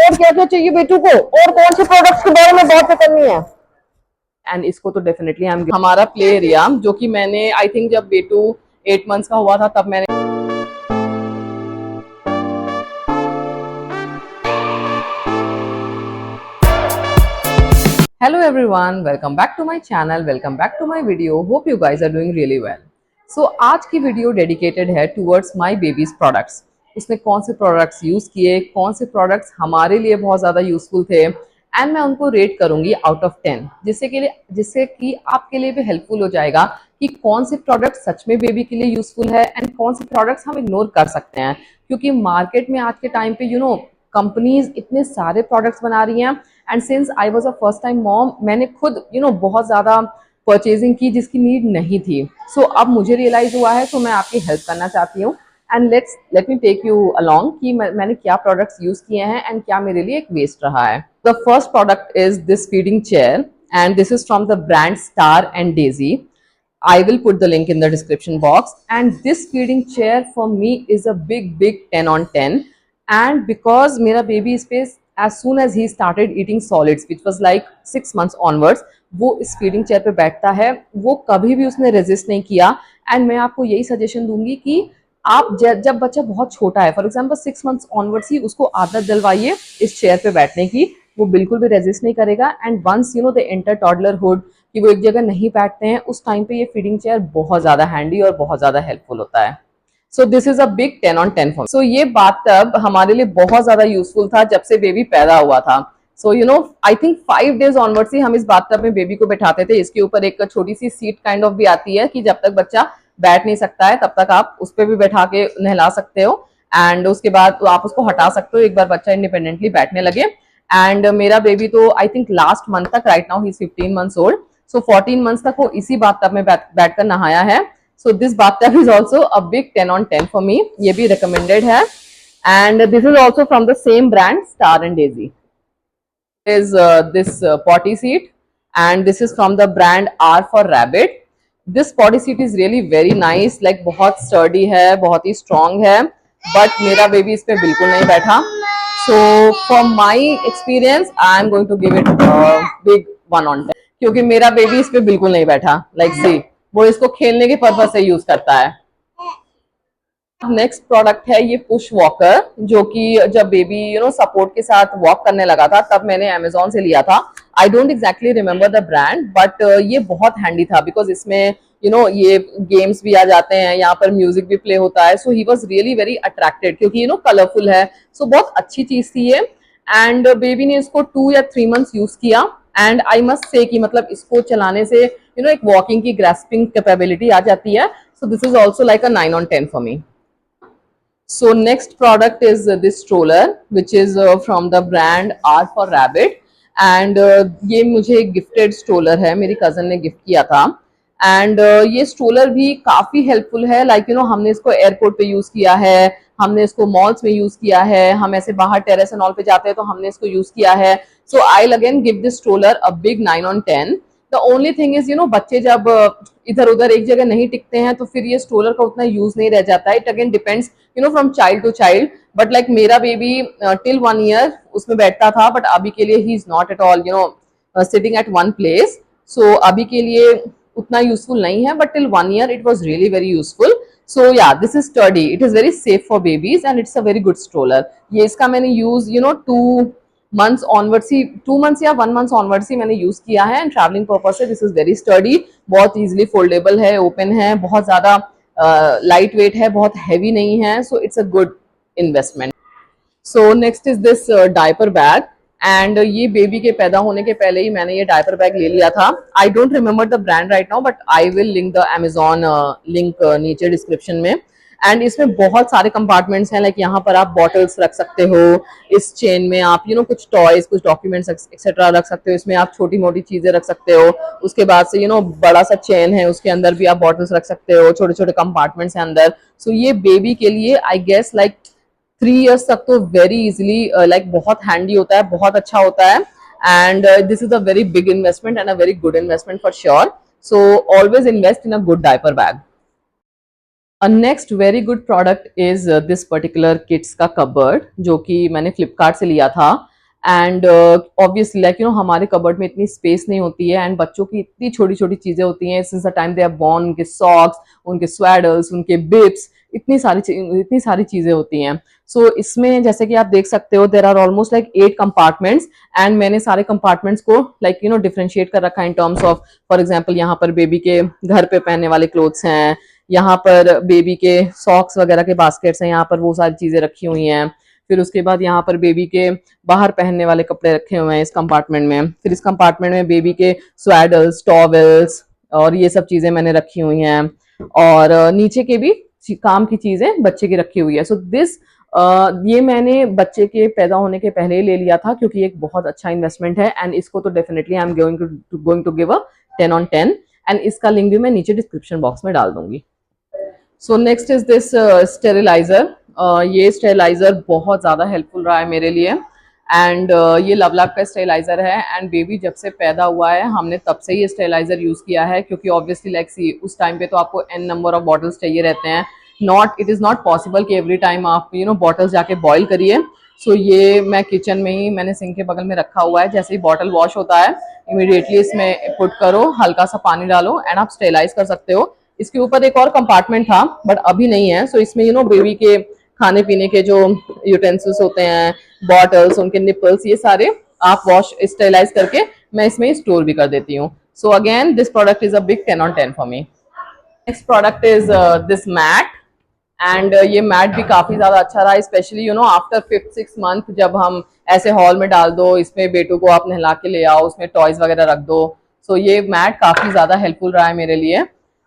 और क्या क्या चाहिए बेटू को, और कौन से प्रोडक्ट्स के बारे में बात करनी है। एंड इसको तो डेफिनेटली हमारा प्ले एरिया, जो कि मैंने आई थिंक जब बेटू 8 मंथ्स का हुआ था तब मैंने Hello everyone, welcome back to my channel, welcome back to my video. Hope you guys are doing really well. So आज की वीडियो डेडिकेटेड है towards my baby's products. उसने कौन से प्रोडक्ट्स यूज किए, कौन से प्रोडक्ट्स हमारे लिए बहुत ज़्यादा यूजफुल थे, एंड मैं उनको रेट करूंगी आउट ऑफ 10, जिससे कि आपके लिए भी हेल्पफुल हो जाएगा कि कौन से प्रोडक्ट सच में बेबी के लिए यूजफुल है एंड कौन से प्रोडक्ट्स हम इग्नोर कर सकते हैं। क्योंकि मार्केट में आज के टाइम पे कंपनीज इतने सारे प्रोडक्ट्स बना रही हैं, and since I was a first time mom, मैंने खुद बहुत ज़्यादा परचेजिंग की जिसकी नीड नहीं थी। सो अब मुझे रियलाइज हुआ है, तो मैं आपकी हेल्प करना चाहती हूँ and let me take you along कि मैंने क्या प्रोडक्ट्स यूज किए हैं एंड क्या मेरे लिए एक वेस्ट रहा है। The first product is this feeding chair and this is from the brand star and Daisy. I will put the link in the description box, and this feeding chair for me is a big 10 on 10. And because मेरा baby इस पे as soon as he started eating solids, which was like 6 months onwards, वो इस feeding chair पे बैठता है, वो कभी भी उसने रेजिस्ट नहीं किया। एंड मैं आपको यही सजेशन दूंगी कि आप जब बच्चा बहुत छोटा है, फॉर एग्जाम्पल 6 मंथ्स ऑनवर्ड्स ही उसको आदत दिलवाइए इस चेयर पे बैठने की, वो बिल्कुल भी रेजिस्ट नहीं करेगा। एंड वंस दे एंटर टॉडलरहुड कि वो एक जगह नहीं बैठते हैं, उस टाइम पे ये फीडिंग चेयर बहुत ज्यादा हैंडी और बहुत ज्यादा हेल्पफुल होता है। So this is a big 10 on 10 for. सो ये बाथटब हमारे लिए बहुत ज्यादा यूजफुल था जब से बेबी पैदा हुआ था। सो आई थिंक 5 days ऑनवर्ड ही हम इस बाथटब में बेबी को बैठाते थे। इसके ऊपर एक छोटी सी सीट काइंड ऑफ भी आती है कि जब तक बच्चा बैठ नहीं सकता है तब तक आप उस पर भी बैठा के नहला सकते हो, एंड उसके बाद आप उसको हटा सकते हो एक बार बच्चा इंडिपेंडेंटली बैठने लगे। एंड मेरा बेबी तो आई थिंक लास्ट मंथ तक, right now he is 15 months old, so 14 months तक वो इसी बाथटब में बैठकर नहाया है। So this bathtub is also a big 10 on 10 for मी। ये भी रिकमेंडेड है, and this is also from the same brand star and Daisy. Is this potty seat, and this is from the brand R for Rabbit. This potty seat is really very nice, like बहुत sturdy है, बहुत ही strong है, but मेरा baby इस पे बिल्कुल नहीं बैठा. So from my experience, I am going to give it a big 1 on 10 क्योंकि मेरा बेबी इस पे बिल्कुल नहीं बैठा. Like see, वो इसको खेलने के पर्पज से यूज करता है. नेक्स्ट प्रोडक्ट है ये पुश वॉकर, जो कि जब बेबी सपोर्ट के साथ वॉक करने लगा था तब मैंने अमेजोन से लिया था. I don't exactly remember the brand, but ये बहुत हैंडी था बिकॉज इसमें ये गेम्स भी आ जाते हैं, यहाँ पर म्यूजिक भी प्ले होता है. So he was really very attracted क्योंकि कलरफुल है. सो बहुत अच्छी चीज थी ये. एंड बेबी ने इसको 2 या 3 months यूज किया, एंड आई मस्ट से कि मतलब इसको चलाने से एक वॉकिंग की ग्रास्पिंग कैपेबिलिटी आ जाती है. So this is also like a 9 on 10 for me. So next product is this stroller, which is from the brand R for Rabbit, and ये मुझे गिफ्टेड स्ट्रोलर है, मेरी कजन ने गिफ्ट किया था. एंड ये स्ट्रोलर भी काफी हेल्पफुल है. लाइक हमने इसको एयरपोर्ट पे यूज किया है, हमने इसको मॉल्स में यूज किया है, हम ऐसे बाहर टेरेस एंड ऑल पे जाते हैं तो हमने इसको यूज किया है. So I again give this stroller a big 9 on 10. The only thing is बच्चे जब इधर उधर एक जगह नहीं टिकते हैं तो फिर ये स्ट्रोलर का उतना यूज नहीं रह जाता है. It again depends from child to child, but like मेरा बेबी टिल 1 year उसमें बैठता था, बट अभी के लिए he is not at all sitting at one place. So अभी के लिए उतना यूजफुल नहीं है, but till 1 year it was really very useful. So या this is sturdy, it is very safe for babies and it's a very good stroller. ये इसका मैंने यूज 2 months onwards ही, 2 months या 1 month onwards ही मैंने use किया है. And travelling purpose से this is very study, बहुत इजिली फोल्डेबल है, ओपन है, बहुत ज्यादा लाइट वेट है, बहुत हैवी नहीं है. So it's a good investment. So next is this diaper bag, and ये बेबी के पैदा होने के पहले ही मैंने ये डायपर बैग ले लिया था. I don't remember the brand right now, but I will link the Amazon link नीचे डिस्क्रिप्शन में. एंड इसमें बहुत सारे कंपार्टमेंट्स हैं, लाइक यहाँ पर आप बॉटल्स रख सकते हो, इस चेन में आप कुछ टॉयज, कुछ डॉक्यूमेंट्स एक्सेट्रा रख सकते हो, इसमें आप छोटी मोटी चीजें रख सकते हो. उसके बाद से बड़ा सा चेन है, उसके अंदर भी आप बॉटल्स रख सकते हो, छोटे छोटे कंपार्टमेंट्स हैं अंदर. सो ये बेबी के लिए आई गेस लाइक 3 years तक तो वेरी इजिली लाइक बहुत हैंडी होता है, बहुत अच्छा होता है. And this is a very big investment and a very good investment for sure. So always invest in a good diaper bag. A next very good product is this particular kids का cupboard, जो कि मैंने फ्लिपकार्ट से लिया था. And obviously like you know हमारे cupboard में इतनी स्पेस नहीं होती है, एंड बच्चों की इतनी छोटी छोटी चीजें होती हैं since the time they are born, उनके सॉक्स, उनके स्वेडर्स, उनके बिप्स, इतनी सारी चीजें होती हैं। सो इसमें जैसे कि आप देख सकते हो there are almost like 8 compartments, and मैंने सारे कंपार्टमेंट्स को लाइक यू नो डिफरेंशिएट कर रखा है in terms of, for example यहाँ पर बेबी के घर पे पहनने वाले क्लोथ्स हैं, यहाँ पर बेबी के सॉक्स वगैरह के बास्केट्स हैं, यहाँ पर वो सारी चीजें रखी हुई हैं। फिर उसके बाद यहाँ पर बेबी के बाहर पहनने वाले कपड़े रखे हुए हैं इस कंपार्टमेंट में। फिर इस कंपार्टमेंट में बेबी के स्वेडर्स, टॉवेल्स और ये सब चीजें मैंने रखी हुई हैं, और नीचे के भी काम की चीजें बच्चे की रखी हुई है। सो दिस ये मैंने बच्चे के पैदा होने के पहले ही ले लिया था क्योंकि एक बहुत अच्छा इन्वेस्टमेंट है, एंड इसको तो definitely I am going to give a 10 on 10, and इसका लिंक भी मैं नीचे डिस्क्रिप्शन बॉक्स में डाल दूंगी। So next is this steriliser. ये स्टेरिलाइजर बहुत ज़्यादा हेल्पफुल रहा है मेरे लिए, एंड ये लवलैप का स्टेरिलाइजर है, एंड बेबी जब से पैदा हुआ है हमने तब से ये स्टेरिलाइजर यूज़ किया है, क्योंकि ऑब्वियसली लाइक सी उस टाइम पे तो आपको n नंबर ऑफ बॉटल्स चाहिए रहते हैं। इट इज़ नॉट पॉसिबल कि एवरी टाइम आप यू नो बॉटल्स जाके बॉयल करिए। सो ये मैं किचन में ही मैंने सिंक के बगल में रखा हुआ है, जैसे ही बॉटल वॉश होता है इमीडिएटली इसमें पुट करो, हल्का सा पानी डालो, एंड आप स्टेरिलाइज कर सकते हो। इसके ऊपर एक और कंपार्टमेंट था बट अभी नहीं है। सो इसमें यू नो बेबी के खाने पीने के जो यूटेंसिल्स होते हैं, बॉटल्स, उनके निपल्स, ये सारे आप वॉश स्टेरिलाइज करके मैं इसमें स्टोर भी कर देती हूँ। So again this product is a big 10 on 10 for me. Next product is this mat, and ये मैट भी काफी ज्यादा अच्छा रहा, specially you know after 5-6 month जब हम ऐसे हॉल में डाल दो, इसमें बेटू को आप नहला के ले आओ, उसमें टॉयज वगैरह रख दो। सो ये मैट काफी ज्यादा हेल्पफुल रहा है मेरे लिए,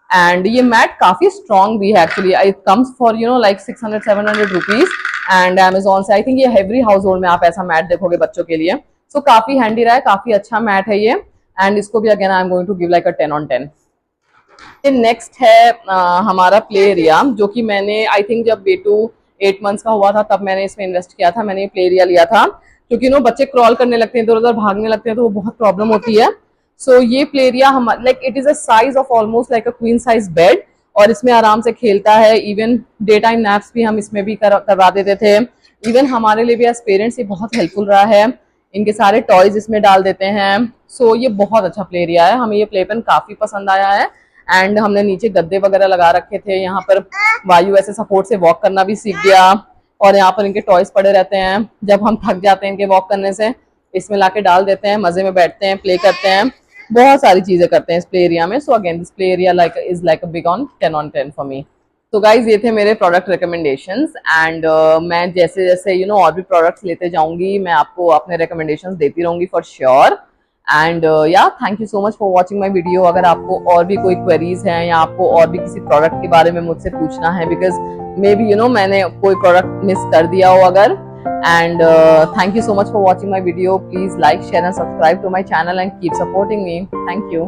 एंड ये मैट काफी स्ट्रॉन्ग भी है actually. It comes for you know like 600-700 rupees, and Amazon से आई थिंक ये एवरी हाउस होल्ड में आप ऐसा मैट देखोगे बच्चों के लिए। सो काफी हैंडी रहा है, काफी अच्छा मैट है ये, एंड इसको भी again I am going to give like a 10 on 10। Next है हमारा प्ले एरिया, जो कि मैंने आई थिंक जब बेटू 8 मंथ्स का हुआ था तब मैंने इसमें इन्वेस्ट किया था। मैंने ये प्ले एरिया लिया था क्योंकि नो बच्चे क्रॉल करने लगते हैं, इधर उधर भागने लगते हैं, तो वो बहुत प्रॉब्लम होती है। सो ये प्ले एरिया हम like it is a size of almost like a queen size bed, और इसमें आराम से खेलता है। इवन डे टाइम नैप्स भी हम इसमें भी करवा देते थे। इवन हमारे लिए भी एज पेरेंट्स ये बहुत हेल्पफुल रहा है, इनके सारे टॉयज इसमें डाल देते हैं। सो ये बहुत अच्छा प्ले एरिया है, हमें ये प्ले पेन काफी पसंद आया है, एंड हमने नीचे गद्दे वगैरह लगा रखे थे। यहाँ पर वायु ऐसे सपोर्ट से वॉक करना भी सीख गया, और यहाँ पर इनके टॉयज पड़े रहते हैं। जब हम थक जाते हैं इनके वॉक करने से, इसमें लाके डाल देते हैं, मजे में बैठते हैं, प्ले करते हैं, बहुत सारी चीजें करते हैं इस प्ले एरिया में। सो again this play area like is like a big on 10 on 10 for मी। तो गाइज ये थे मेरे प्रोडक्ट रिकमेंडेशंस, एंड मैं जैसे जैसे यू नो और भी प्रोडक्ट्स लेते जाऊंगी, मैं आपको अपने रिकमेंडेशंस देती रहूंगी फॉर श्योर। एंड या thank you so much for watching my video. अगर आपको और भी कोई क्वेरीज हैं या आपको और भी किसी प्रोडक्ट के बारे में मुझसे पूछना है, because may be you know मैंने कोई प्रोडक्ट मिस कर दिया हो अगर, and thank you so much for watching my video. Please like, share and subscribe to my channel and keep supporting me. Thank you.